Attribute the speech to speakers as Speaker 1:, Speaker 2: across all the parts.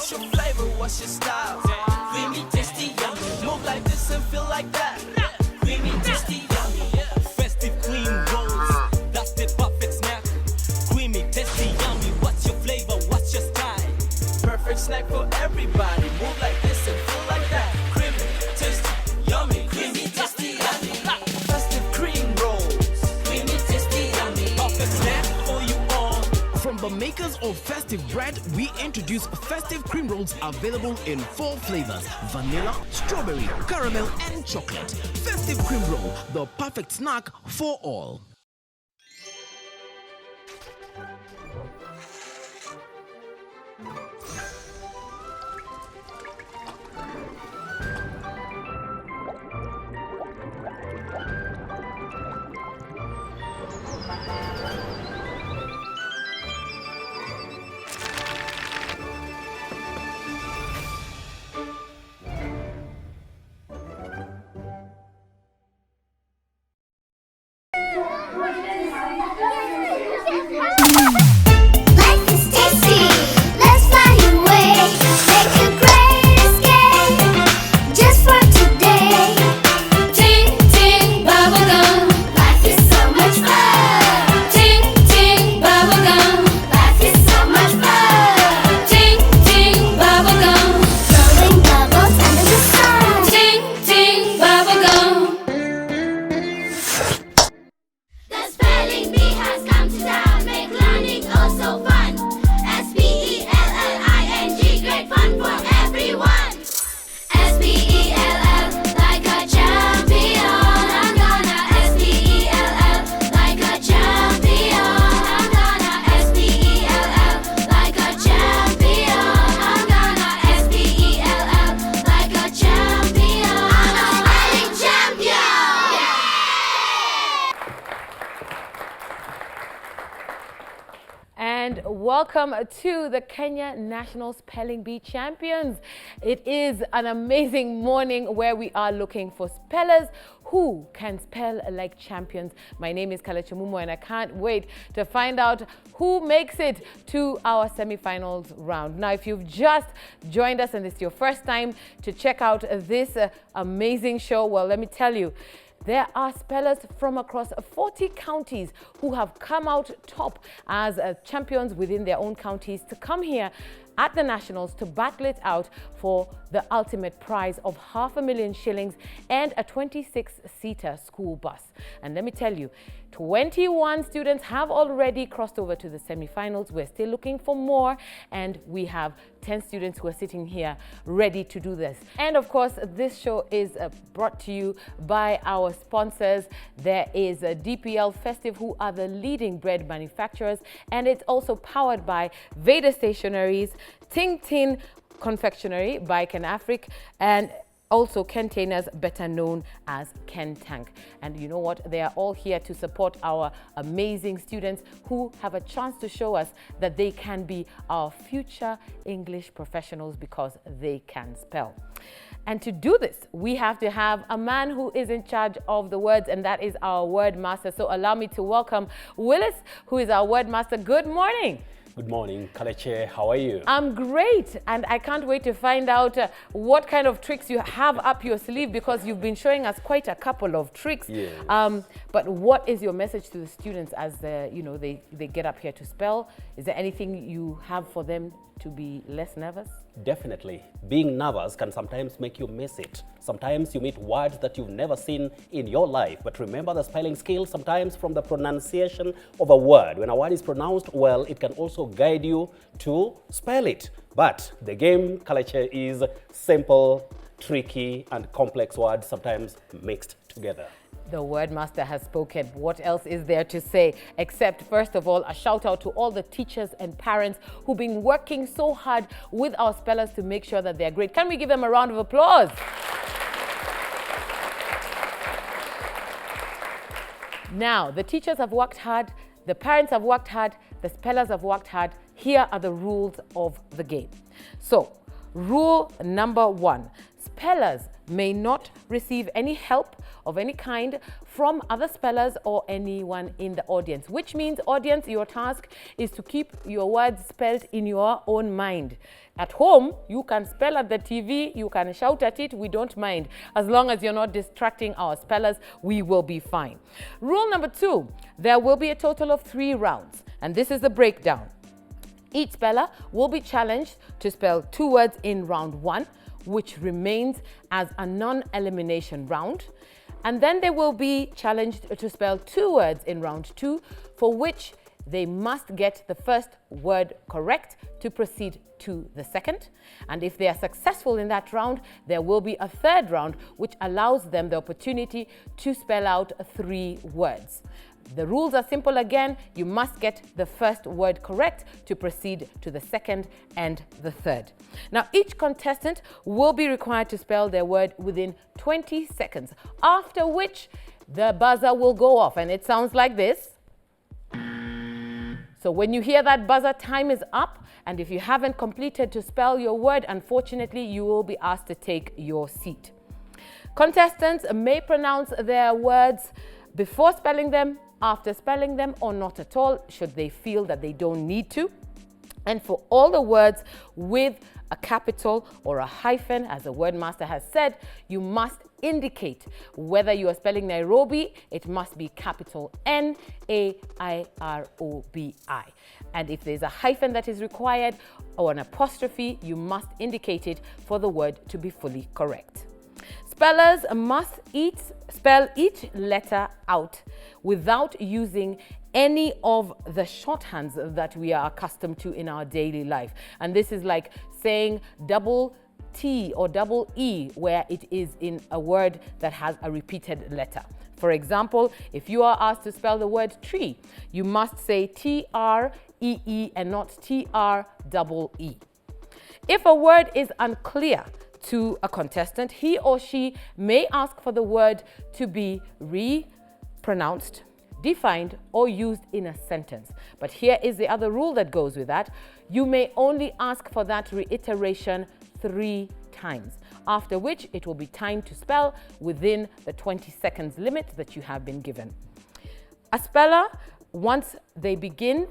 Speaker 1: What's your flavor? What's your style? Creamy, tasty, yummy. Move like this and feel like that. Creamy, tasty, yummy. Festive cream rolls. That's the perfect snack. Creamy, tasty, yummy. What's your flavor? What's your style? Perfect snack for everybody. Move like this and feel like that. Creamy, tasty, yummy. Creamy, tasty, yummy. Festive cream rolls. Creamy, tasty, yummy. Perfect snack for you all.
Speaker 2: From the makers of Festive Bread, we introduce Festive Cream Rolls available in 4 flavors: vanilla, strawberry, caramel, and chocolate. Festive Cream Roll, the perfect snack for all.
Speaker 3: Life is tasty. Let's fly away. Make a great escape just for today. Ting ting bubblegum. Life is so much fun. Ting ting bubblegum. Life is so much fun. Ting ting bubblegum. Blowing bubbles under the sun. Ting ting bubblegum. The spelling bee has come to town, make learning oh so fun. SpellLikeAChampion, great fun for everyone. SpellL like a champion. I'm gonna SpellL like a champion. I'm gonna SpellL like a champion. I'm gonna SpellL like a champion. I'm a spelling champion.
Speaker 4: And welcome to the Kenya National Spelling Bee Champions. It is an amazing morning where we are looking for spellers who can spell like champions. My name is Kale Chimumo and I can't wait to find out who makes it to our semifinals round. Now, if you've just joined us and it's your first time to check out this amazing show, well, let me tell you, there are spellers from across 40 counties who have come out top as champions within their own counties to come here at the Nationals to battle it out for the ultimate prize of $500,000 shillings and a 26-seater school bus. And let me tell you, 21 students have already crossed over to the semifinals. We're still looking for more, and we have 10 students who are sitting here ready to do this. And of course, this show is brought to you by our sponsors. There is DPL Festive, who are the leading bread manufacturers, and it's also powered by Veda Stationaries, Ting Tin Confectionery by Ken Afric, and also Containers, better known as Ken Tank. And you know what? They are all here to support our amazing students who have a chance to show us that they can be our future English professionals because they can spell. And to do this, we have to have a man who is in charge of the words, and that is our word master. So allow me to welcome Willis, who is our word master. Good morning.
Speaker 5: Good morning, Kaleche. How are you?
Speaker 4: I'm great, and I can't wait to find out what kind of tricks you have up your sleeve, because you've been showing us quite a couple of tricks.
Speaker 5: Yeah.
Speaker 4: But what is your message to the students as they get up here to spell? Is there anything you have for them to be less nervous?
Speaker 5: Definitely. Being nervous can sometimes make you miss it. Sometimes you meet words that you've never seen in your life. But remember the spelling skill sometimes from the pronunciation of a word. When a word is pronounced well, it can also guide you to spell it. But the game, Kaleche, is simple, tricky, and complex words sometimes mixed together.
Speaker 4: The word master has spoken. What else is there to say? Except, first of all, a shout out to all the teachers and parents who've been working so hard with our spellers to make sure that they're great. Can we give them a round of applause? Now, the teachers have worked hard, the parents have worked hard, the spellers have worked hard. Here are the rules of the game. So, rule number 1. Spellers may not receive any help of any kind from other spellers or anyone in the audience, which means, audience, your task is to keep your words spelled in your own mind. At home, you can spell at the TV, you can shout at it, we don't mind. As long as you're not distracting our spellers, we will be fine. Rule number 2, there will be a total of 3 rounds, and this is the breakdown. Each speller will be challenged to spell 2 words in round 1, which remains as a non-elimination round. And then they will be challenged to spell 2 words in round 2, for which they must get the first word correct to proceed to the second. And if they are successful in that round, there will be a 3rd round, which allows them the opportunity to spell out 3 words. The rules are simple again. You must get the first word correct to proceed to the second and the 3rd. Now, each contestant will be required to spell their word within 20 seconds, after which the buzzer will go off, and it sounds like this. So when you hear that buzzer, time is up, and if you haven't completed to spell your word, unfortunately, you will be asked to take your seat. Contestants may pronounce their words before spelling them, after spelling them, or not at all, should they feel that they don't need to. And for all the words with a capital or a hyphen, as the word master has said, you must indicate whether you are spelling Nairobi. It must be capital N-A-I-R-O-B-I. And if there's a hyphen that is required or an apostrophe, you must indicate it for the word to be fully correct. Spellers must spell each letter out without using any of the shorthands that we are accustomed to in our daily life. And this is like saying double T or double E where it is in a word that has a repeated letter. For example, if you are asked to spell the word tree, you must say T-R-E-E and not T-R-E-E. If a word is unclear to a contestant, he or she may ask for the word to be re-pronounced, defined, or used in a sentence. But here is the other rule that goes with that. You may only ask for that reiteration 3 times, after which it will be time to spell within the 20 seconds limit that you have been given. A speller, once they begin,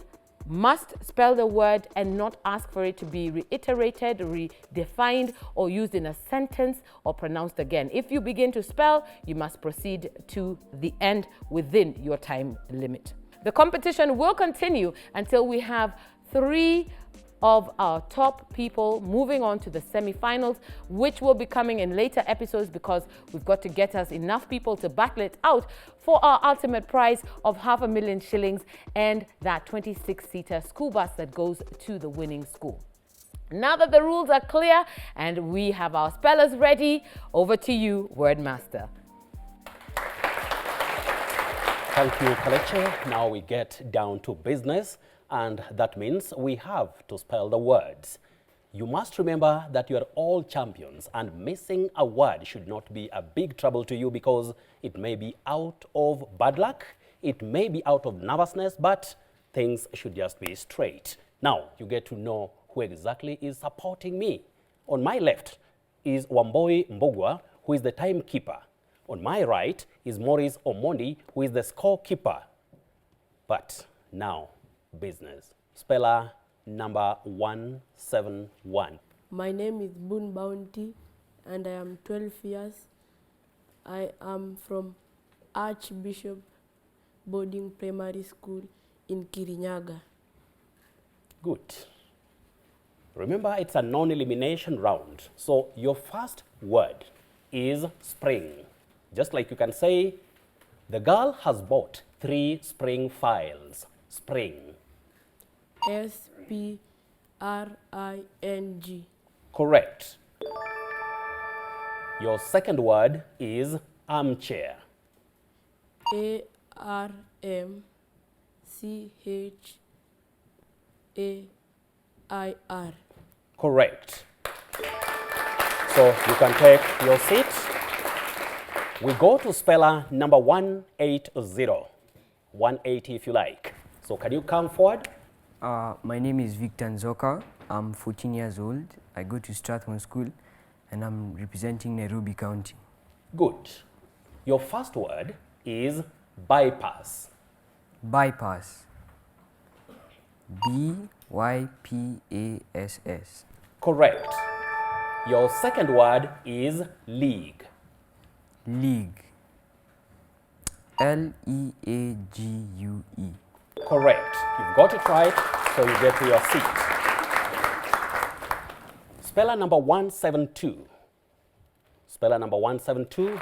Speaker 4: must spell the word and not ask for it to be reiterated, redefined, or used in a sentence or pronounced again. If you begin to spell, you must proceed to the end within your time limit. The competition will continue until we have 3 of our top people moving on to the semi-finals, which will be coming in later episodes because we've got to get us enough people to battle it out for our ultimate prize of $500,000 shillings and that 26-seater school bus that goes to the winning school. Now that the rules are clear and we have our spellers ready, over to you, Wordmaster.
Speaker 5: Thank you, Kalechi. Now we get down to business. And that means we have to spell the words. You must remember that you are all champions, and missing a word should not be a big trouble to you because it may be out of bad luck, it may be out of nervousness, but things should just be straight. Now, you get to know who exactly is supporting me. On my left is Wamboi Mbogwa, who is the timekeeper. On my right is Maurice Omondi, who is the scorekeeper. But now, business. Speller number 171.
Speaker 6: My name is Boon Bounty and I am 12 years. I am from Archbishop Boarding Primary School in Kirinyaga.
Speaker 5: Good. Remember, it's a non-elimination round. So your first word is spring. Just like you can say, the girl has bought 3 spring files. Spring.
Speaker 6: S-P-R-I-N-G.
Speaker 5: Correct. Your second word is armchair.
Speaker 6: A-R-M-C-H-A-I-R.
Speaker 5: Correct. So you can take your seat. We go to speller number 180. 180 if you like. So can you come forward?
Speaker 7: My name is Victor Nzoka. I'm 14 years old. I go to Strathmore School and I'm representing Nairobi County.
Speaker 5: Good. Your first word is bypass.
Speaker 7: Bypass. B-Y-P-A-S-S.
Speaker 5: Correct. Your second word is league.
Speaker 7: League. L-E-A-G-U-E.
Speaker 5: Correct. You've got it right, so you get to your seat. Speller number 172. Speller number 172.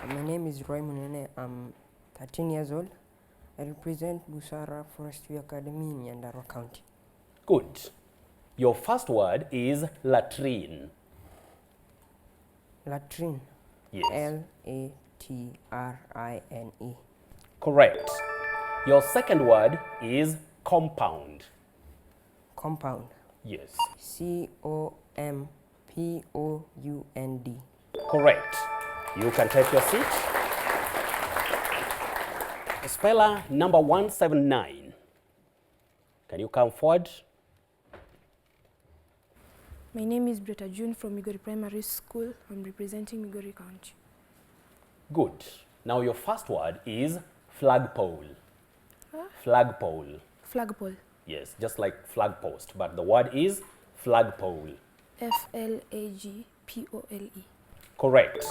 Speaker 8: My name is Roy Munene. I'm 13 years old. I represent Busara Forestry Academy in Nyandarua County.
Speaker 5: Good. Your first word is latrine.
Speaker 8: Latrine.
Speaker 5: Yes.
Speaker 8: L-A-T-R-I-N-E.
Speaker 5: Correct. Your second word is compound.
Speaker 8: Compound.
Speaker 5: Yes.
Speaker 8: C-O-M-P-O-U-N-D.
Speaker 5: Correct. You can take your seat. Speller number 179. Can you come forward?
Speaker 9: My name is Bretta June from Migori Primary School. I'm representing Migori County.
Speaker 5: Good. Now your first word is flagpole. Flagpole.
Speaker 9: Flagpole.
Speaker 5: Yes, just like flag post, but the word is flagpole.
Speaker 9: F-L-A-G-P-O-L-E.
Speaker 5: Correct.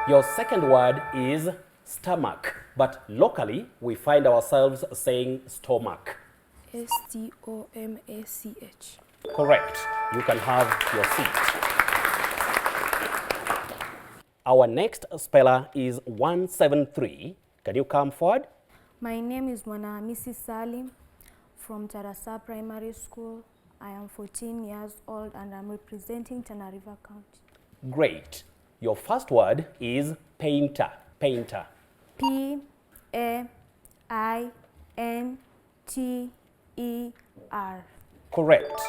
Speaker 5: Your second word is stomach, but locally we find ourselves saying stomach.
Speaker 9: S-T-O-M-A-C-H.
Speaker 5: Correct. You can have your seat. Our next speller is 173. Can you come forward?
Speaker 10: My name is Mrs. Salim from Tarasaa Primary School. I am 14 years old and I'm representing Tana River County.
Speaker 5: Great. Your first word is painter. Painter.
Speaker 10: P-A-I-N-T-E-R.
Speaker 5: Correct.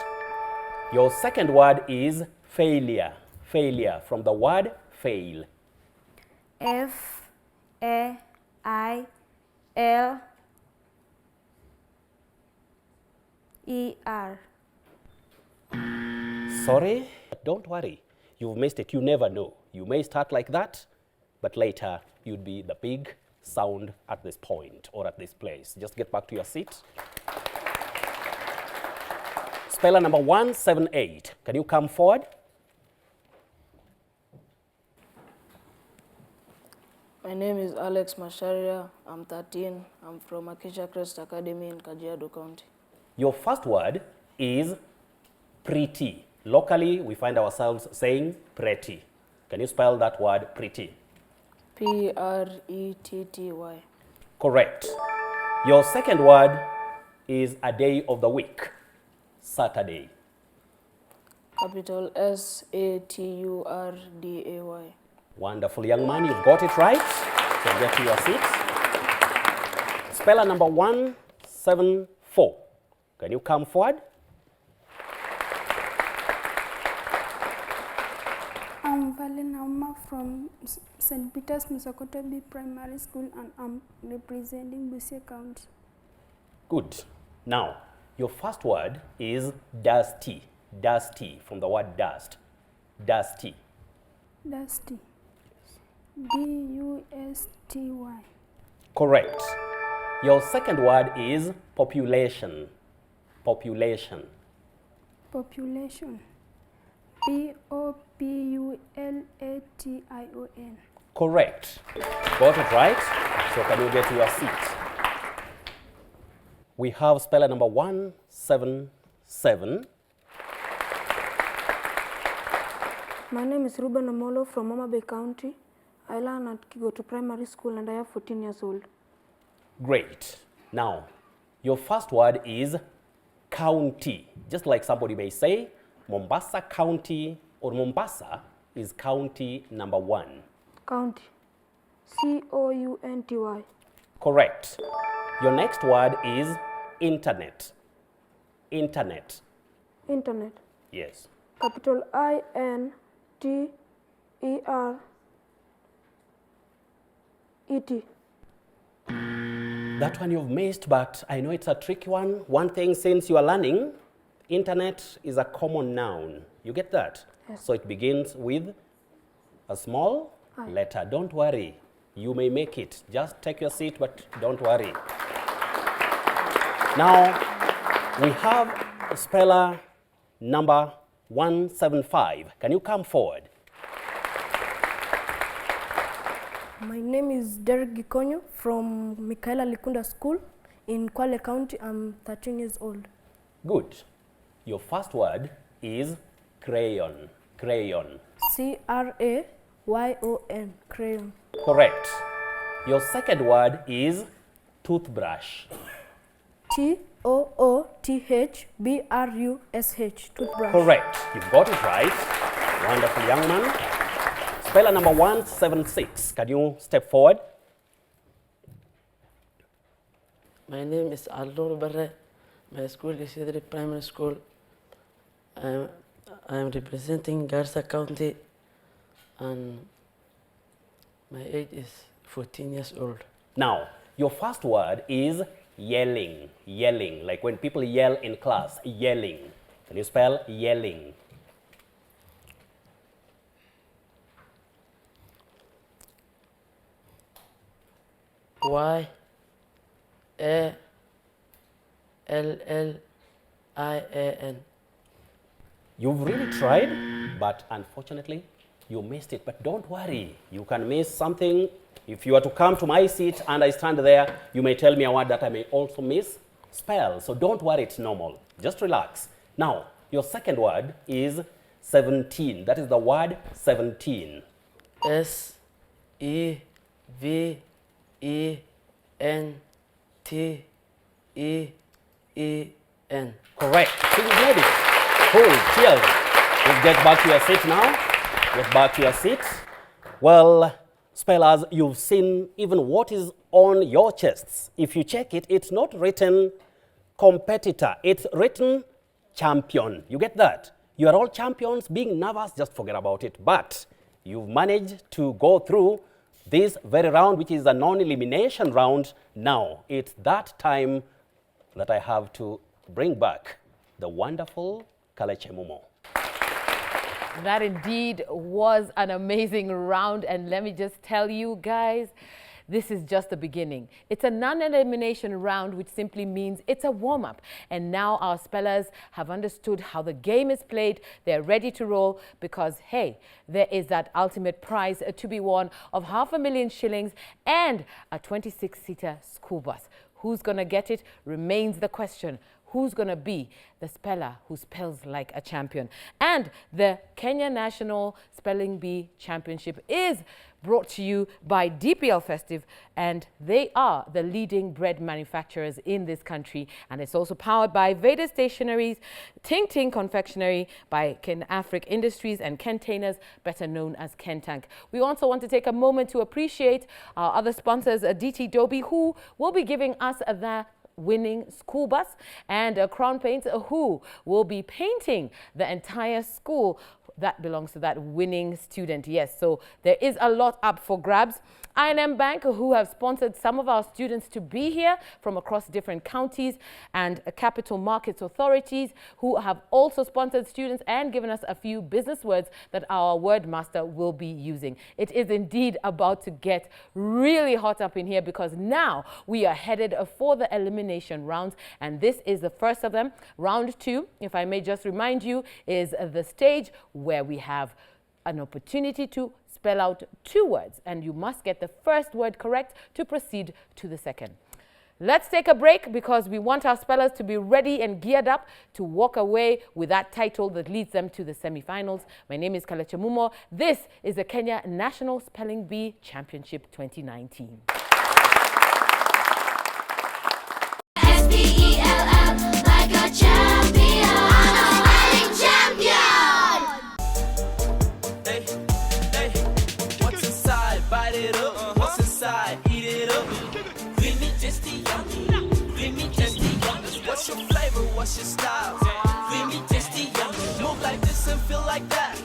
Speaker 5: Your second word is failure. Failure, from the word fail.
Speaker 10: F-A-I-L-E-R.
Speaker 5: Sorry? Don't worry. You've missed it. You never know. You may start like that, but later you'd be the big sound at this point or at this place. Just get back to your seat. Speller number 178. Can you come forward?
Speaker 6: My name is Alex Masharia. I'm 13. I'm from Acacia Crest Academy in Kajiado County.
Speaker 5: Your first word is pretty. Locally, we find ourselves saying pretty. Can you spell that word pretty?
Speaker 6: P-R-E-T-T-Y.
Speaker 5: Correct. Your second word is a day of the week. Saturday.
Speaker 6: Capital S-A-T-U-R-D-A-Y.
Speaker 5: Wonderful, young man. You've got it right. So get to your seat. Speller number 174. Can you come forward?
Speaker 9: I'm Valena Homa from St. Peter's Musokoto B Primary School and I'm representing Busia County.
Speaker 5: Good. Now, your first word is dusty. Dusty, from the word dust. Dusty.
Speaker 9: Dusty. D-U-S-T-Y.
Speaker 5: Correct. Your second word is population. Population.
Speaker 9: Population. P-O-P-U-L-A-T-I-O-N.
Speaker 5: Correct. Got it right. So can you get to your seat? We have speller number 177.
Speaker 9: My name is Ruben Omolo from Homa Bay County. I learn at Kigoto Primary School and I am 14 years old.
Speaker 5: Great. Now, your first word is county. Just like somebody may say, Mombasa County or Mombasa is county number 1.
Speaker 9: County. C-O-U-N-T-Y.
Speaker 5: Correct. Your next word is internet. Internet.
Speaker 9: Internet.
Speaker 5: Yes.
Speaker 9: Capital I-N-T-E-R-E-T.
Speaker 5: That one you've missed, but I know it's a tricky one. One thing, since you are learning, internet is a common noun. You get that?
Speaker 9: Yes.
Speaker 5: So it begins with a small letter. Don't worry. You may make it. Just take your seat, but don't worry. Now, we have speller number 175. Can you come forward?
Speaker 6: My name is Derek Gikonyo from Mekaela Likunda School in Kwale County. I'm 13 years old.
Speaker 5: Good. Your first word is crayon. Crayon.
Speaker 6: C-R-A-Y-O-N, crayon.
Speaker 5: Correct. Your second word is toothbrush.
Speaker 6: T-O-O-T-H-B-R-U-S-H, toothbrush.
Speaker 5: Correct. You've got it right. Wonderful, young man. Speller number 176. Can you step forward?
Speaker 11: My name is Aldo Barre. My school is Yathrib Primary School. I am representing Garissa County, and my age is 14 years old.
Speaker 5: Now, your first word is yelling. Yelling, like when people yell in class, yelling. Can you spell yelling?
Speaker 11: Y-A-L-L-I-A-N.
Speaker 5: You've really tried, but unfortunately, you missed it. But don't worry, you can miss something. If you are to come to my seat and I stand there, you may tell me a word that I may also miss. Spell, so don't worry, it's normal. Just relax. Now, your second word is 17. That is the word 17.
Speaker 11: S-E-V-E-N-T-E-E-N.
Speaker 5: Correct. So you get it. Cool. Cheers. Let's get back to your seat now. Get back to your seat. Well, spellers, you've seen even what is on your chests. If you check it, it's not written competitor. It's written champion. You get that? You are all champions. Being nervous, just forget about it. But you've managed to go through this very round, which is a non-elimination round. Now, it's that time that I have to bring back the wonderful Kaleche Mumo.
Speaker 4: That indeed was an amazing round, and let me just tell you guys, this is just the beginning. It's a non-elimination round, which simply means it's a warm-up. And now our spellers have understood how the game is played. They're ready to roll because, hey, there is that ultimate prize to be won of 500,000 shillings and a 26-seater school bus. Who's going to get it remains the question. Who's going to be the speller who spells like a champion? And the Kenya National Spelling Bee Championship is brought to you by DPL Festive, and they are the leading bread manufacturers in this country. And it's also powered by Veda Stationaries, Ting Ting Confectionery, by Ken Afric Industries, and Containers, better known as Kentank. We also want to take a moment to appreciate our other sponsors, DT Dobie, who will be giving us the winning school bus, and Crown Paints, who will be painting the entire school that belongs to that winning student. Yes, so there is a lot up for grabs. I&M Bank, who have sponsored some of our students to be here from across different counties, and Capital Markets Authorities, who have also sponsored students and given us a few business words that our word master will be using. It is indeed about to get really hot up in here, because now we are headed for the elimination rounds, and this is the first of them. Round 2, if I may just remind you, is the stage where we have an opportunity to spell out 2 words, and you must get the first word correct to proceed to the second. Let's take a break, because we want our spellers to be ready and geared up to walk away with that title that leads them to the semi-finals. My name is Kaleche Mumo. This is the Kenya National Spelling Bee Championship 2019.
Speaker 3: SpellLikeAChampion. Spelling champion.
Speaker 1: Hey, hey, what's inside? Bite it up. What's inside? Eat it up. Creamy, tasty, yummy. Creamy, tasty, yummy. What's your flavor? What's your style? Creamy, tasty, yummy. Move like this and feel like that.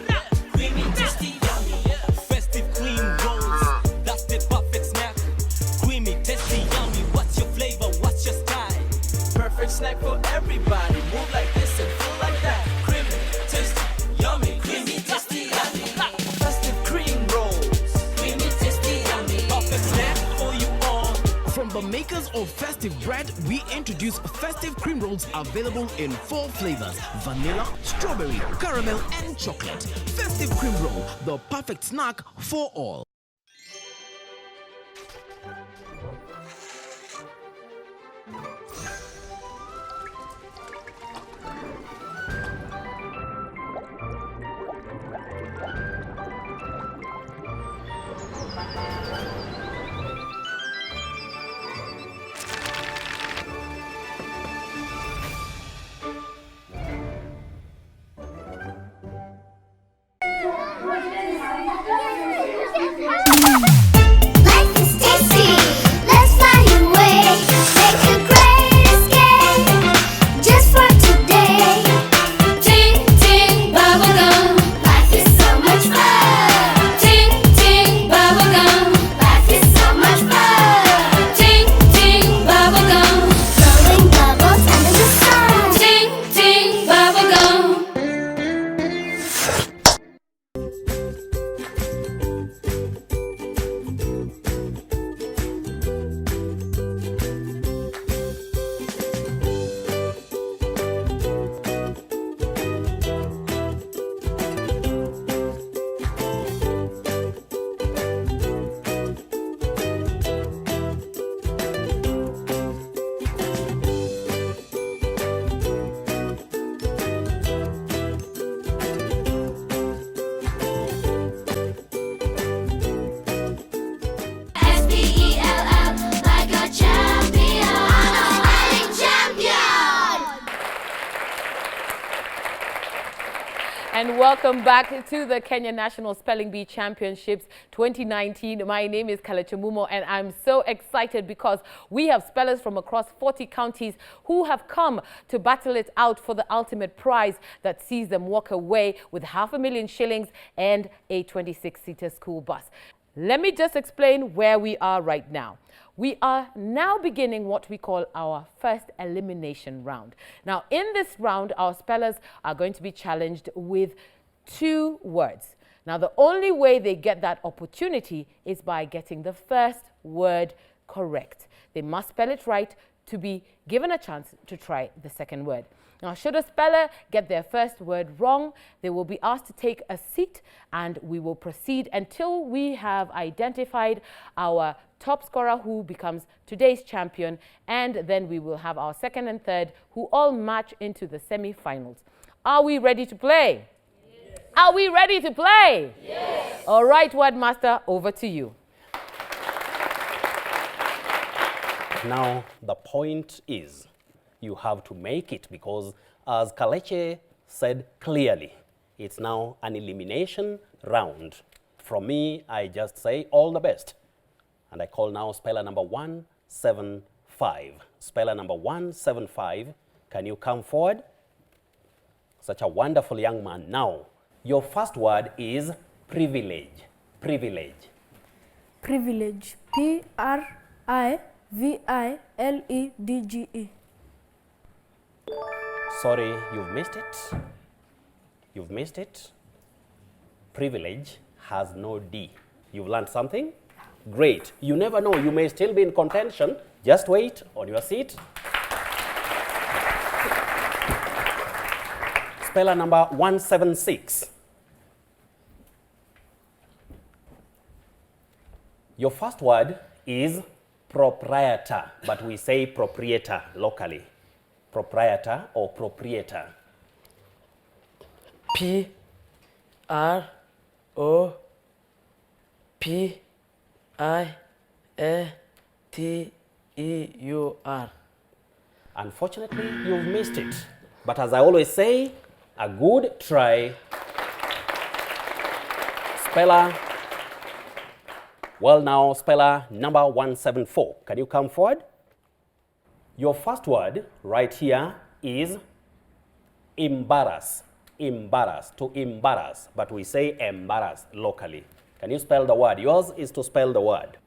Speaker 1: Creamy, tasty, yummy. Festive cream rolls. That's the perfect snack. Creamy, tasty, yummy. What's your flavor? What's your style? Perfect snack for everybody. Move like this and feel like
Speaker 2: the makers of festive bread, we introduce festive cream rolls available in 4 flavors: vanilla, strawberry, caramel, and chocolate. Festive cream roll, the perfect snack for all.
Speaker 3: Life is tasty. Let's fly away. Make a great escape just for today. Ting ting bubblegum. Life is so much fun. Ting ting bubblegum. Life is so much fun. Ting ting bubblegum. Blowing bubbles under the sun. Ting ting bubblegum. SpellL, like a champion. Spelling champion.
Speaker 4: And welcome back to the Kenya National Spelling Bee Championships 2019. My name is Kalechamumo, and I'm so excited because we have spellers from across 40 counties who have come to battle it out for the ultimate prize that sees them walk away with 500,000 shillings and a 26-seater school bus. Let me just explain where we are right now. We are now beginning what we call our first elimination round. Now, in this round, our spellers are going to be challenged with 2 words. Now, the only way they get that opportunity is by getting the first word correct. They must spell it right to be given a chance to try the second word. Now, should a speller get their first word wrong, they will be asked to take a seat, and we will proceed until we have identified our top scorer, who becomes today's champion, and then we will have our second and third, who all match into the semi-finals. Are we ready to play? Yes. Are we ready to play? Yes. All right, Wordmaster, over to you.
Speaker 5: Now, the point is, you have to make it, because as Kaleche said clearly, it's now an elimination round. From me, I just say all the best. And I call now speller number 175. Speller number 175, can you come forward? Such a wonderful young man. Now, your first word is privilege. Privilege.
Speaker 9: Privilege. Privilegee.
Speaker 5: Sorry, you've missed it. You've missed it. Privilege has no D. You've learned something? Great. You never know. You may still be in contention. Just wait on your seat. Speller number 176. Your first word is proprietor, but we say proprietor locally. Proprietor or proprietor.
Speaker 11: P-R-O-P-I-A-T-E-U-R.
Speaker 5: Unfortunately, you've missed it. But as I always say, a good try. Speller. Well, now, speller number 174. Can you come forward? Your first word right here is embarrass. Embarrass, to embarrass, but we say embarrass locally. Can you spell the word? Yours is to spell the word.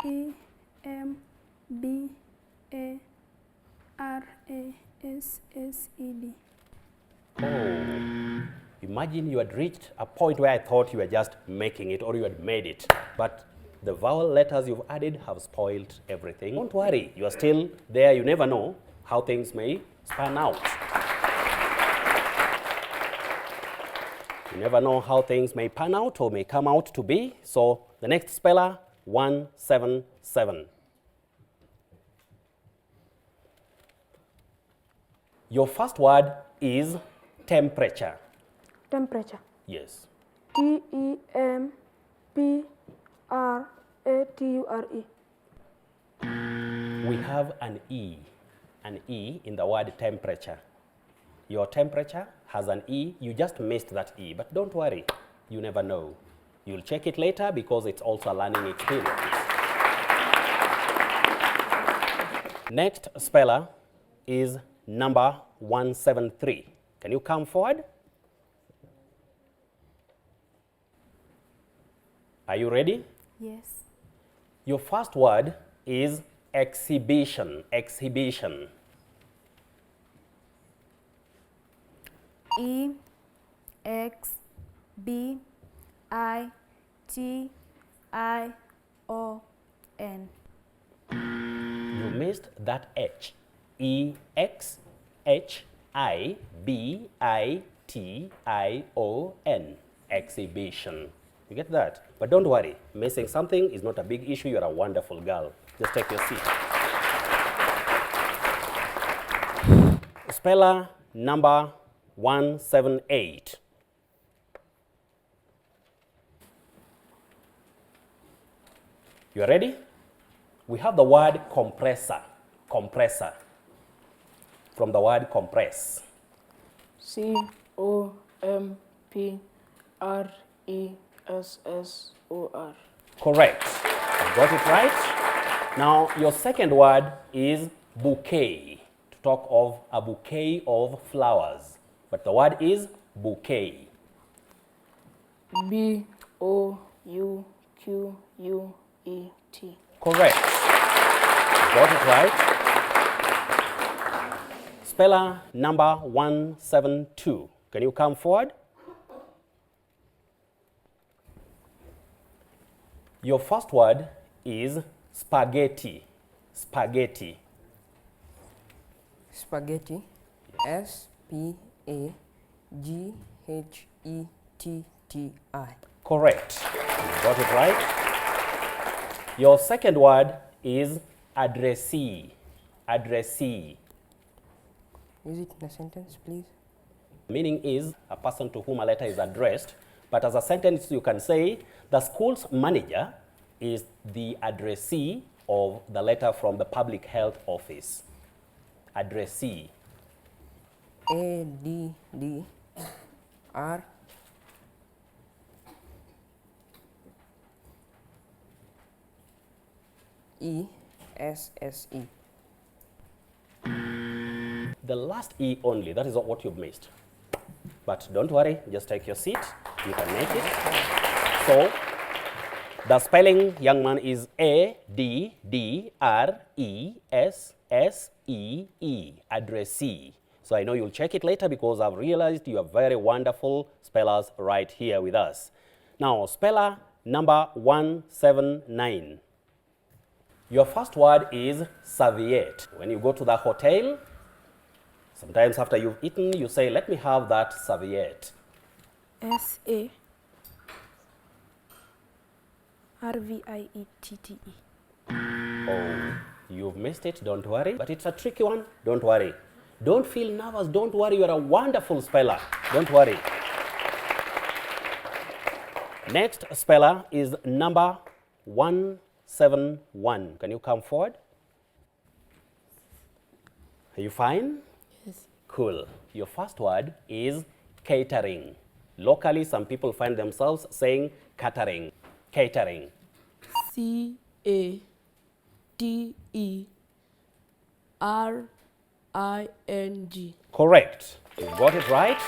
Speaker 9: E-M-B-A-R-A-S-S-E-D.
Speaker 5: Oh, imagine you had reached a point where I thought you were just making it or you had made it. But The vowel letters you've added have spoiled everything. Don't worry, you are still there. You never know how things may span out. You never know how things may pan out or may come out to be. So the next speller, 177. Your first word is temperature.
Speaker 9: Temperature.
Speaker 5: Yes.
Speaker 9: T-E-M-P-R-A-T-U-R-E.
Speaker 5: We have an E in the word temperature. Your temperature has an E. You just missed that E, but don't worry. You never know. You'll check it later because it's also a learning experience. Next speller is number 173. Can you come forward? Are you ready?
Speaker 10: Yes.
Speaker 5: Your first word is exhibition. Exhibition.
Speaker 10: E-X-B-I-T-I-O-N.
Speaker 5: You missed that H. E-X-H-I-B-I-T-I-O-N. Exhibition. You get that? But don't worry. Missing something is not a big issue. You're a wonderful girl. Just take your seat. Speller number 178. You are ready? We have the word compressor. Compressor. From the word compress.
Speaker 6: C-O-M-P-R-E-S-S-O-R.
Speaker 5: Correct. You got it right. Now, your second word is bouquet. To talk of a bouquet of flowers. But the word is bouquet.
Speaker 6: B-O-U-Q-U-E-T.
Speaker 5: Correct. Got it right. Speller number 172. Can you come forward? Your first word is spaghetti. Spaghetti.
Speaker 8: Spaghetti. S-P-A-G-H-E-T-T-I.
Speaker 5: Correct. You got it right. Your second word is addressee. Addressee.
Speaker 8: Use it in a sentence, please.
Speaker 5: Meaning is a person to whom a letter is addressed. But as a sentence, you can say the school's manager is the addressee of the letter from the public health office. Addressee.
Speaker 8: A-D-D-R E-S-S-E.
Speaker 5: The last E only, that is what you've missed. But don't worry, just take your seat. You can make it. So, the spelling, young man, is A-D-D-R-E-S-S-E-E, addressee. So I know you'll check it later because I've realized you are very wonderful spellers right here with us. Now, speller number 179. Your first word is serviette. When you go to the hotel, sometimes after you've eaten, you say, let me have that serviette.
Speaker 9: S-A-R-V-I-E-T-T-E.
Speaker 5: Oh, you've missed it, don't worry. But it's a tricky one, don't worry. Don't feel nervous, don't worry, you're a wonderful speller. Don't worry. Next speller is number 171. Can you come forward? Are you fine?
Speaker 6: Yes.
Speaker 5: Cool. Your first word is catering. Locally, some people find themselves saying catering. Catering.
Speaker 6: C-A-T-E-R-I-N-G.
Speaker 5: Correct. You got it right.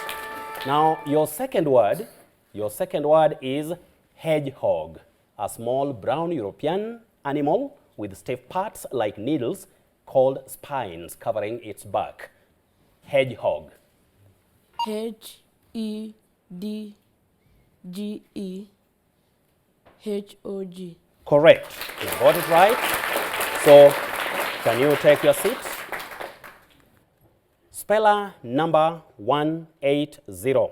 Speaker 5: Now, your second word is hedgehog, a small brown European animal with stiff parts like needles called spines covering its back. Hedgehog.
Speaker 6: H-E-D-G-E-H-O-G.
Speaker 5: Correct. You got it right. So, can you take your seat? Speller number 180.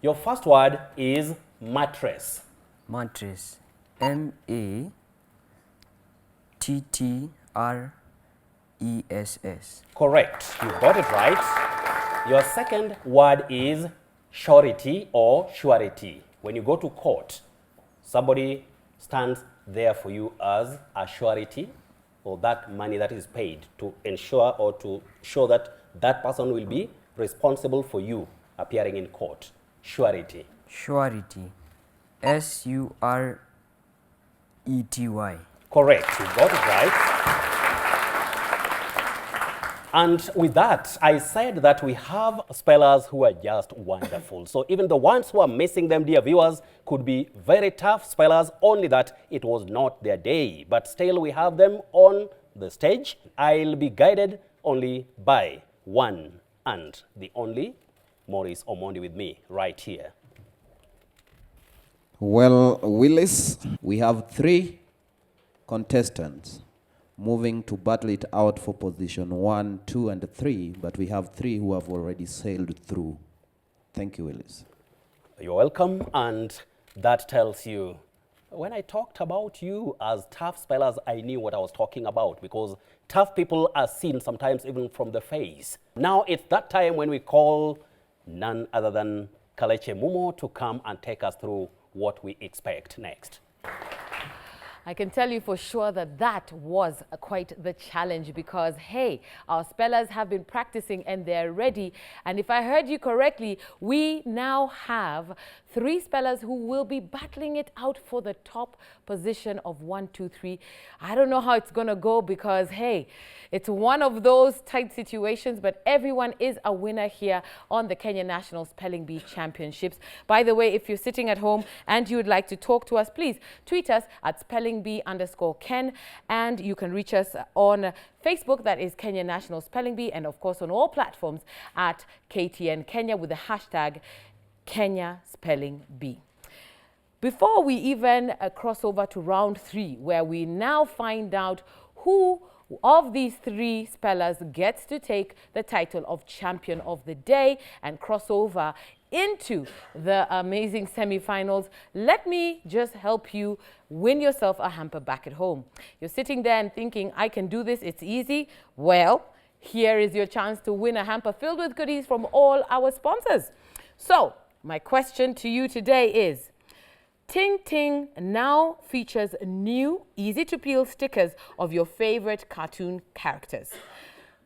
Speaker 5: Your first word is mattress.
Speaker 7: Mattress. M-A-T-T-R-E-S-S.
Speaker 5: Correct. You got it right. Your second word is surety or surety. When you go to court, somebody stands there for you as a surety, or that money that is paid to ensure or to show that that person will be responsible for you appearing in court. Surety.
Speaker 7: Surety. S-U-R-E-T-Y.
Speaker 5: Correct. You got it right. And with that, I said that we have spellers who are just wonderful. So even the ones who are missing them, dear viewers, could be very tough spellers, only that it was not their day. But still, we have them on the stage. I'll be guided only by one and the only Maurice Omondi with me right here.
Speaker 12: Well, Willis, we have 3 contestants moving to battle it out for position 1, 2, and 3, but we have 3 who have already sailed through. Thank you, Willis.
Speaker 5: You're welcome, and that tells you, when I talked about you as tough spellers, I knew what I was talking about, because tough people are seen sometimes even from the face. Now it's that time when we call none other than Kalechi Mumo to come and take us through what we expect next.
Speaker 4: I can tell you for sure that that was quite the challenge because, hey, our spellers have been practicing and they're ready. And if I heard you correctly, we now have 3 spellers who will be battling it out for the top position of 1, 2, 3. I don't know how it's going to go because, hey, it's one of those tight situations, but everyone is a winner here on the Kenya National Spelling Bee Championships. By the way, if you're sitting at home and you would like to talk to us, please tweet us at SpellingBee_Ken, and you can reach us on Facebook, that is Kenya National Spelling Bee, and of course on all platforms at KTN Kenya with the hashtag Kenya Spelling Bee. Before we even cross over to round 3, where we now find out who of these 3 spellers gets to take the title of Champion of the Day and cross over into the amazing semi-finals, let me just help you win yourself a hamper back at home. You're sitting there and thinking, I can do this, it's easy. Well, here is your chance to win a hamper filled with goodies from all our sponsors. So, my question to you today is, Ting Ting now features new, easy-to-peel stickers of your favorite cartoon characters.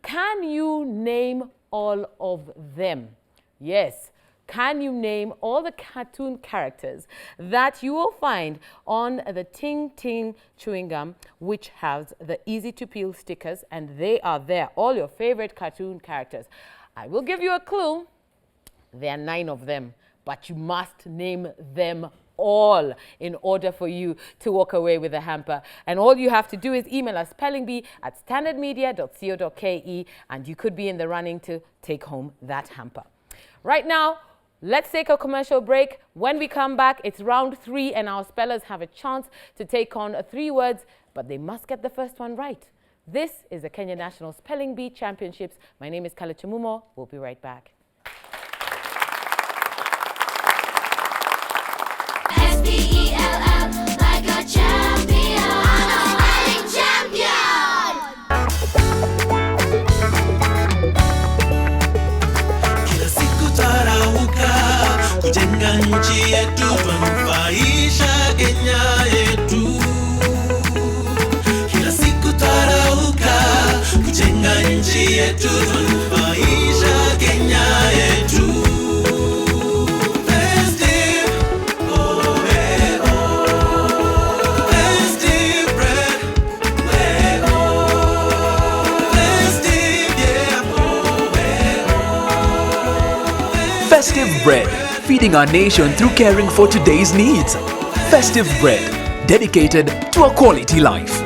Speaker 4: Can you name all of them? Yes. Can you name all the cartoon characters that you will find on the Ting Ting chewing gum, which has the easy-to-peel stickers, and they are there, all your favorite cartoon characters? I will give you a clue. There are 9 of them, but you must name them all in order for you to walk away with a hamper. And all you have to do is email us spellingbee@standardmedia.co.ke, and you could be in the running to take home that hamper. Right now, let's take a commercial break. When we come back, it's round 3, and our spellers have a chance to take on 3 words, but they must get the first one right. This is the Kenya National Spelling Bee Championships. My name is Kalechi Mumo. We'll be right back.
Speaker 3: SpellLikeAChampion, like a champion. Spelling champion.
Speaker 1: Kila siku tarauka kujenga nchi yetu, twanufaisha Kenya yetu. Kila siku tarauka kujenga nchi yetu, twanufaisha Kenya yetu.
Speaker 13: Festive Bread, feeding our nation through caring for today's needs. Festive Bread, dedicated to a quality life.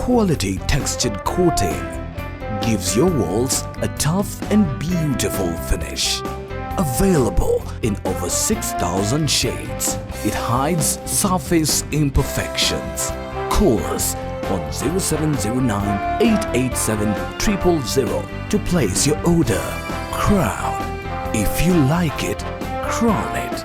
Speaker 13: quality textured coating gives your walls a tough and beautiful finish. Available in over 6,000 shades, it hides surface imperfections. Call us on 0709 887 000 to place your order. Crown. If you like it, crown it.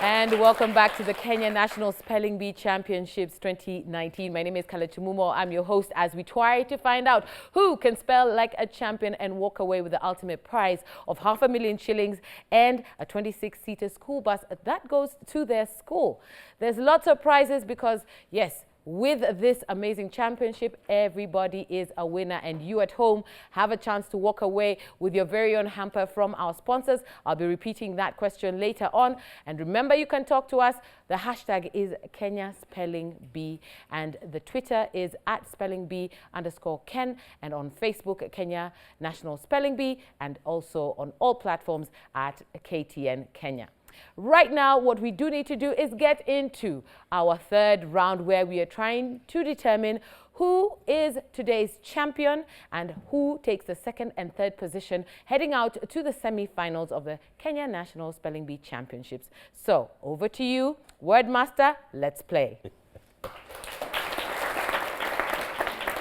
Speaker 4: And welcome back to the Kenya National Spelling Bee Championships 2019. My name is Kale Tumumo. I'm your host as we try to find out who can spell like a champion and walk away with the ultimate prize of $500,000 shillings and a 26-seater school bus that goes to their school. There's lots of prizes because, yes, with this amazing championship, everybody is a winner, and you at home have a chance to walk away with your very own hamper from our sponsors. I'll be repeating that question later on. And remember, you can talk to us. The hashtag is KenyaSpellingBee, and the Twitter is @SpellingBee_Ken, and on Facebook, Kenya National Spelling Bee, and also on all platforms at KTN Kenya. Right now, what we do need to do is get into our third round, where we are trying to determine who is today's champion and who takes the second and third position, heading out to the semi-finals of the Kenya National Spelling Bee Championships. So, over to you, Wordmaster, let's play.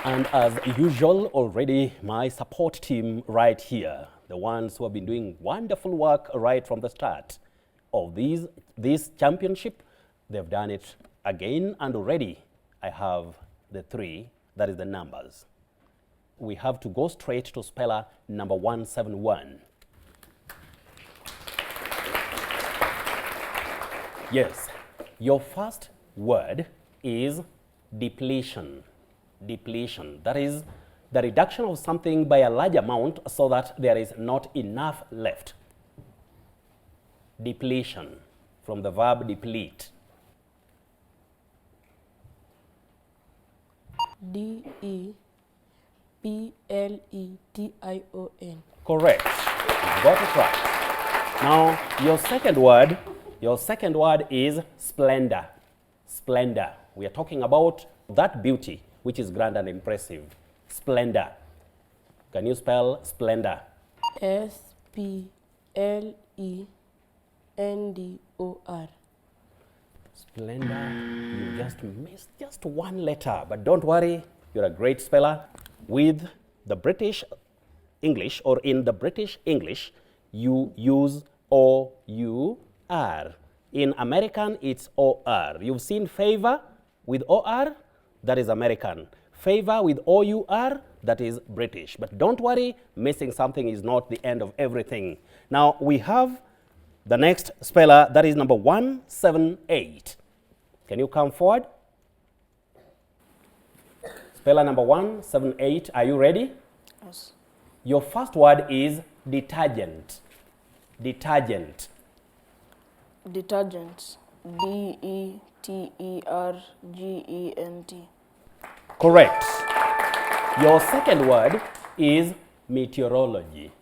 Speaker 5: And as usual, already my support team right here, the ones who have been doing wonderful work right from the start of this championship, they've done it again, and already I have the three, that is the numbers. We have to go straight to speller number 171. Yes, your first word is depletion. Depletion, that is the reduction of something by a large amount so that there is not enough left. Depletion, from the verb deplete.
Speaker 6: D-E-P-L-E-T-I-O-N.
Speaker 5: Correct. You got it right. Now, your second word is splendor. Splendor. We are talking about that beauty which is grand and impressive. Splendor. Can you spell splendor?
Speaker 6: S-P-L-E-N-D-O-R.
Speaker 5: Splendor. You just missed just one letter, but don't worry, you're a great speller. With the British English, or in the British English, you use O-U-R. In American, it's O-R. You've seen favor with O-R, that is American. Favor with O-U-R, that is British. But don't worry, missing something is not the end of everything. Now, we have the next speller, that is number 178. Can you come forward? Speller number 178, are you ready?
Speaker 6: Yes.
Speaker 5: Your first word is detergent. Detergent.
Speaker 6: Detergent. D-E-T-E-R-G-E-N-T.
Speaker 5: Correct. Your second word is meteorology.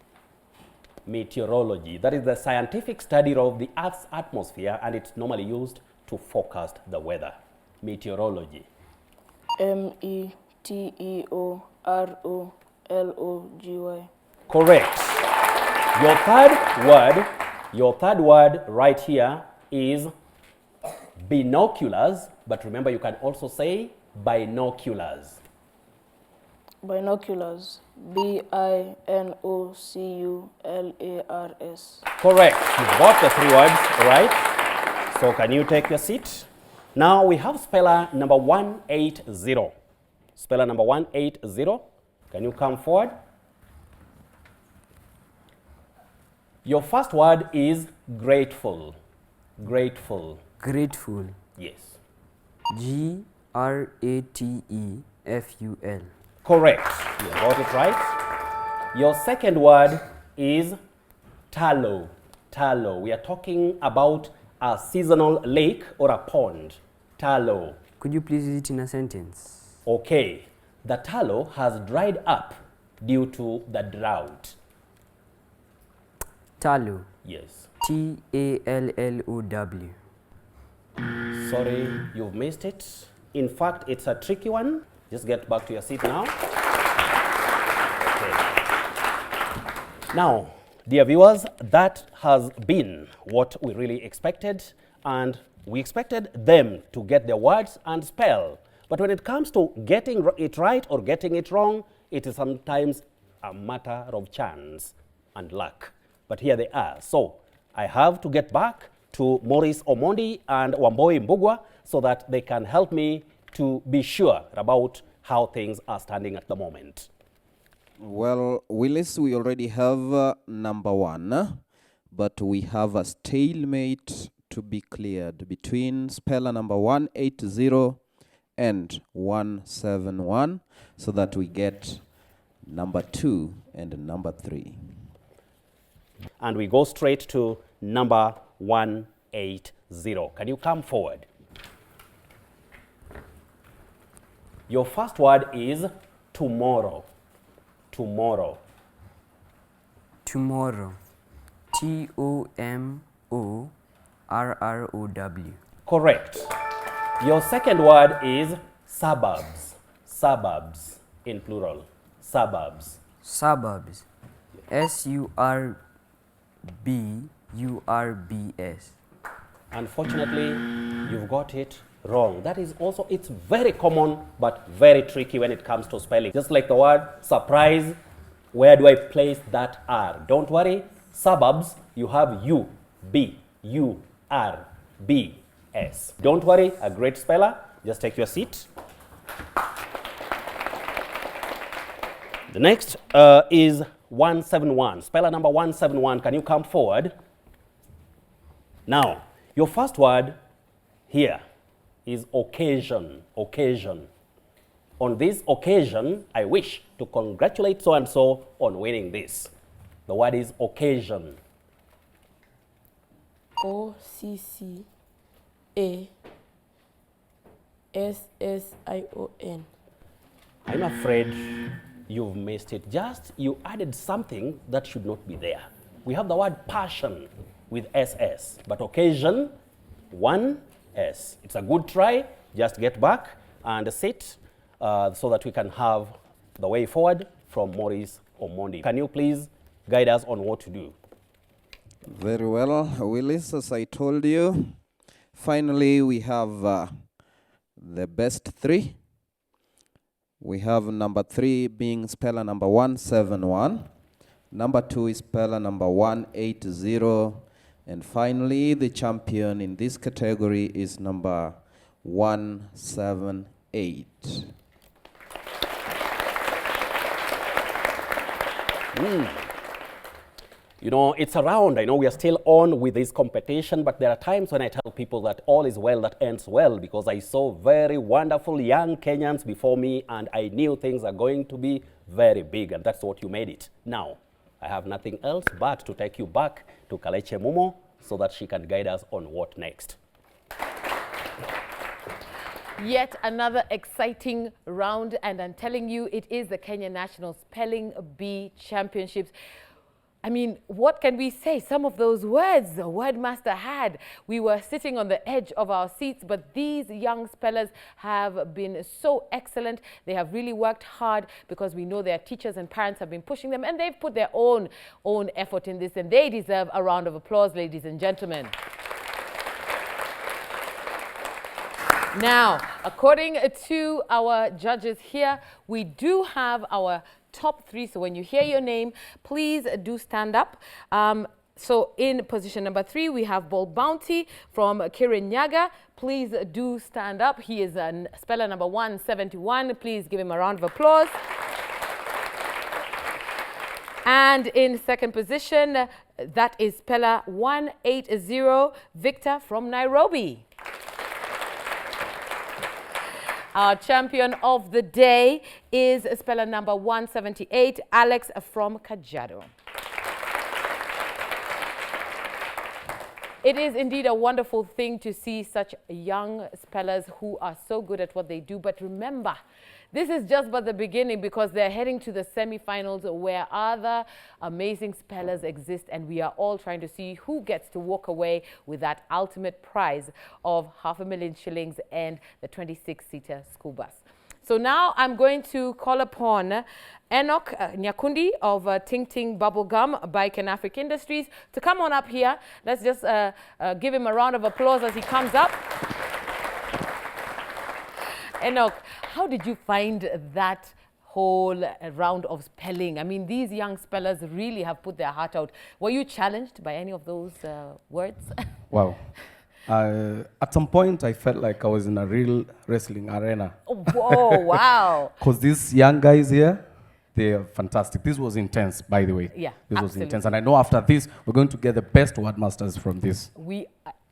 Speaker 5: Meteorology, that is the scientific study of the Earth's atmosphere, and it's normally used to forecast the weather. Meteorology.
Speaker 6: M-E-T-E-O-R-O-L-O-G-Y.
Speaker 5: Correct. Your third word right here is binoculars, but remember you can also say binoculars.
Speaker 6: Binoculars. B-I-N-O-C-U-L-A-R-S.
Speaker 5: Correct. You've got the three words right. So can you take your seat? Now we have speller number 180. Speller number 180. Can you come forward? Your first word is grateful. Grateful.
Speaker 7: Grateful.
Speaker 5: Yes.
Speaker 7: Grateful.
Speaker 5: Correct. You got it right. Your second word is tallow. Tallow. We are talking about a seasonal lake or a pond. Tallow.
Speaker 7: Could you please use it in a sentence?
Speaker 5: Okay. The tallow has dried up due to the drought.
Speaker 7: Tallow.
Speaker 5: Yes.
Speaker 7: Tallow.
Speaker 5: Sorry, you've missed it. In fact, it's a tricky one. Just get back to your seat now. Okay. Now, dear viewers, that has been what we really expected, and we expected them to get their words and spell. But when it comes to getting it right or getting it wrong, it is sometimes a matter of chance and luck. But here they are. So I have to get back to Maurice Omondi and Wamboi Mbugwa so that they can help me to be sure about how things are standing at the moment.
Speaker 12: Well, Willis, we already have number one, but we have a stalemate to be cleared between speller number 180 and 171 so that we get number 2 and number 3.
Speaker 5: And we go straight to number 180. Can you come forward? Your first word is tomorrow. Tomorrow.
Speaker 7: Tomorrow. Tomorrow.
Speaker 5: Correct. Your second word is suburbs. Suburbs in plural. Suburbs.
Speaker 7: Suburbs. Surbs.
Speaker 5: Unfortunately, you've got it wrong. That is also, it's very common but very tricky when it comes to spelling. Just like the word surprise, where do I place that R? Don't worry, suburbs, you have U-B-U-R-B-S. Don't worry, a great speller. Just take your seat. The next is 171. Speller number 171. Can you come forward? Now, your first word here is occasion. Occasion. On this occasion, I wish to congratulate so-and-so on winning this. The word is occasion.
Speaker 6: O-C-C-A-S-S-I-O-N.
Speaker 5: I'm afraid you've missed it. Just you added something that should not be there. We have the word passion with SS, but occasion, 1S. It's a good try. Just get back and sit so that we can have the way forward from Maurice Omondi. Can you please guide us on what to do?
Speaker 12: Very well, Willis, as I told you, finally we have the best three. We have number 3 being speller number 171. Number 2 is speller number 180. And finally, the champion in this category is number 178.
Speaker 5: You know, it's around. I know we are still on with this competition, but there are times when I tell people that all is well that ends well, because I saw very wonderful young Kenyans before me, and I knew things are going to be very big, and that's what you made it. Now, I have nothing else but to take you back to Kaleche Mumo so that she can guide us on what next.
Speaker 4: Yet another exciting round, and I'm telling you, it is the Kenya National Spelling Bee Championships. I mean, what can we say? Some of those words the word master had, we were sitting on the edge of our seats, but these young spellers have been so excellent. They have really worked hard because we know their teachers and parents have been pushing them, and they've put their own effort in this, and they deserve a round of applause, ladies and gentlemen. Now, according to our judges here, we do have our top 3. So when you hear your name, please do stand up. So in position number 3, we have Ball Bounty from Kirinyaga. Please do stand up. He is speller number 171. Please give him a round of applause. And in second position, that is speller 180, Victor from Nairobi. Our champion of the day is speller number 178, Alex from Kajiado. It is indeed a wonderful thing to see such young spellers who are so good at what they do. But remember, this is just but the beginning, because they're heading to the semi-finals where other amazing spellers exist, and we are all trying to see who gets to walk away with that ultimate prize of 500,000 shillings and the 26-seater school bus. So now I'm going to call upon Enoch Nyakundi of Ting Ting Bubblegum by Kenafric Industries to come on up here. Let's just give him a round of applause as he comes up. Enoch, how did you find that whole round of spelling? I mean, these young spellers really have put their heart out. Were you challenged by any of those words?
Speaker 14: Wow. At some point, I felt like I was in a real wrestling arena.
Speaker 4: Oh, whoa, wow.
Speaker 14: Because these young guys here, they are fantastic. This was intense, by the way.
Speaker 4: Yeah,
Speaker 14: This
Speaker 4: absolutely.
Speaker 14: was intense. And I know after this, we're going to get the best word masters from this.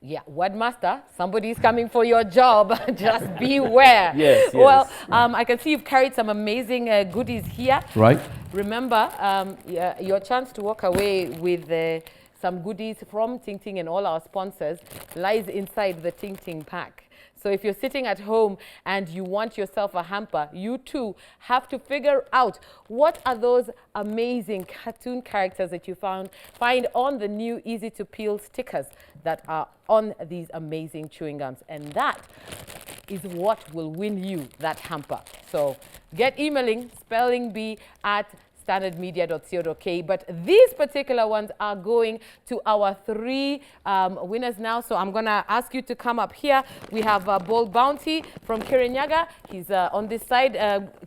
Speaker 4: Yeah, Wordmaster, somebody's coming for your job. Just beware.
Speaker 14: Yes,
Speaker 4: Well,
Speaker 14: yes.
Speaker 4: I can see you've carried some amazing goodies here.
Speaker 14: Right.
Speaker 4: Remember, your chance to walk away with some goodies from Ting Ting and all our sponsors lies inside the Ting Ting pack. So if you're sitting at home and you want yourself a hamper, you too have to figure out what are those amazing cartoon characters that you find on the new easy to peel stickers that are on these amazing chewing gums. And that is what will win you that hamper. So get emailing SpellLikeAChampion at standardmedia.co.k. But these particular ones are going to our 3 winners now. So I'm going to ask you to come up here. We have Bold Bounty from Kirinyaga. He's on this side.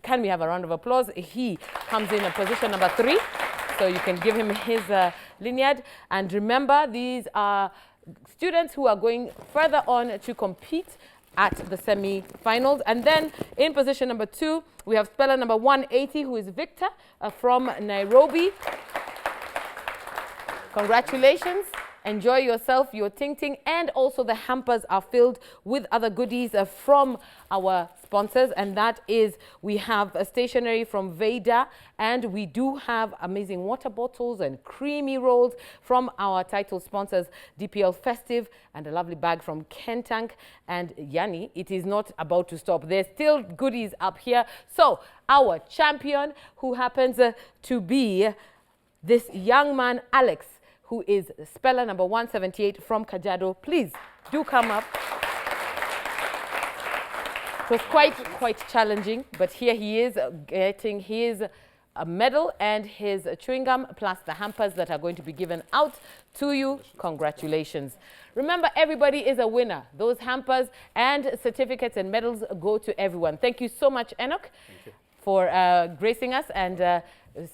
Speaker 4: Can we have a round of applause? He comes in position number 3. So you can give him his lineage. And remember, these are students who are going further on to compete at the semi-finals. And then in position number 2, we have speller number 180, who is Victor from Nairobi. Congratulations. Enjoy yourself, your Ting Ting, and also the hampers are filled with other goodies from our sponsors, and that is, we have a stationery from Veda, and we do have amazing water bottles and creamy rolls from our title sponsors, DPL Festive, and a lovely bag from Kentank and Yanni. It is not about to stop. There's still goodies up here. So our champion, who happens to be this young man, Alex, who is speller number 178 from Kajiado. Please do come up. It was quite challenging, but here he is getting his medal and his chewing gum, plus the hampers that are going to be given out to you. Congratulations. Remember, everybody is a winner. Those hampers and certificates and medals go to everyone. Thank you so much, Enoch, for gracing us, and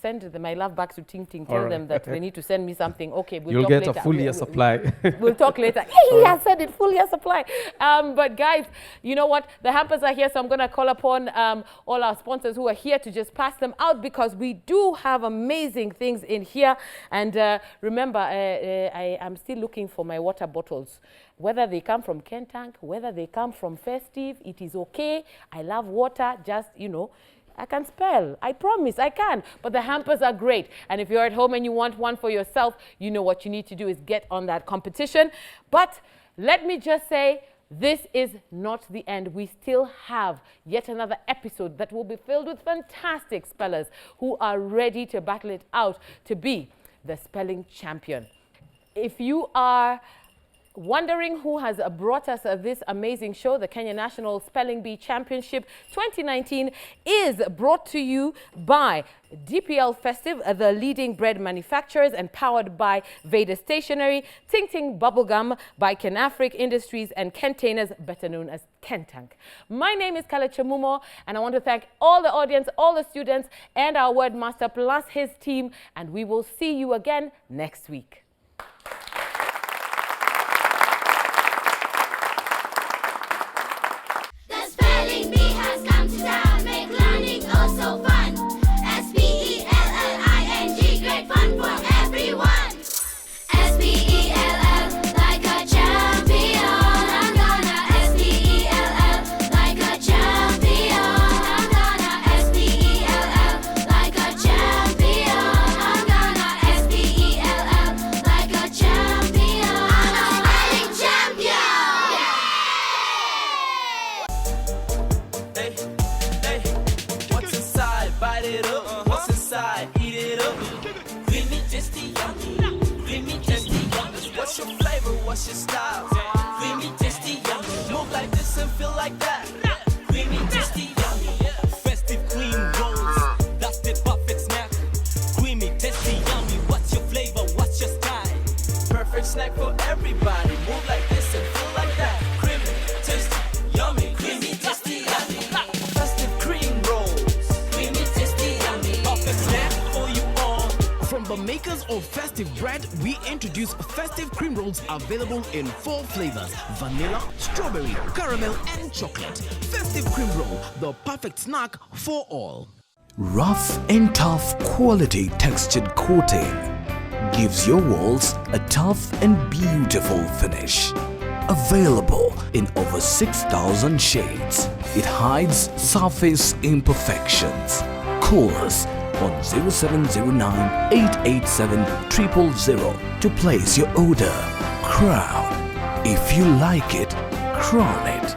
Speaker 4: send my love back to Ting Ting. Tell them that they need to send me something. Okay, we'll
Speaker 14: You'll
Speaker 4: talk
Speaker 14: get
Speaker 4: later.
Speaker 14: a full year supply.
Speaker 4: We'll talk later. Hey, he has said it, full year supply. But guys, you know what? The hampers are here, so I'm going to call upon all our sponsors who are here to just pass them out, because we do have amazing things in here. And remember, I am still looking for my water bottles. Whether they come from Kentank, whether they come from Festive, it is okay. I love water, just, you know, I can spell. I promise I can. But the hampers are great. And if you're at home and you want one for yourself, you know what you need to do is get on that competition. But let me just say, this is not the end. We still have yet another episode that will be filled with fantastic spellers who are ready to battle it out to be the spelling champion. If you are wondering who has brought us this amazing show, the Kenya National Spelling Bee Championship 2019 is brought to you by DPL Festive, the leading bread manufacturers, and powered by Veda Stationery, Ting Ting Bubblegum by Kenafric Industries, and Containers, better known as Kentank. My name is Kale Chemumo, and I want to thank all the audience, all the students, and our word master plus his team, and we will see you again next week.
Speaker 3: The spelling bee has come to town, make learning oh so fun. SpellLikeAChampion, great fun.
Speaker 1: what's your style? Creamy, tasty, yummy. Move like this and feel like that. Creamy, tasty, yummy. Festive cream rolls, that's the perfect snack. Creamy, tasty, yummy. What's your flavor? What's your style? Perfect snack for everybody. Move like this and feel like that. Creamy, tasty, yummy. Creamy, tasty, yummy. Festive cream rolls, creamy, tasty, yummy. Perfect snack for you all.
Speaker 2: From the makers of Festive Bread, we introduce Festive Cream Rolls available in 4 flavors: vanilla, strawberry, caramel, and chocolate. Festive Cream Roll, the perfect snack for all.
Speaker 13: Rough and tough quality textured coating gives your walls a tough and beautiful finish. Available in over 6,000 shades, it hides surface imperfections. Call us on 0709 887 000 to place your order. Crown. If you like it, crown it.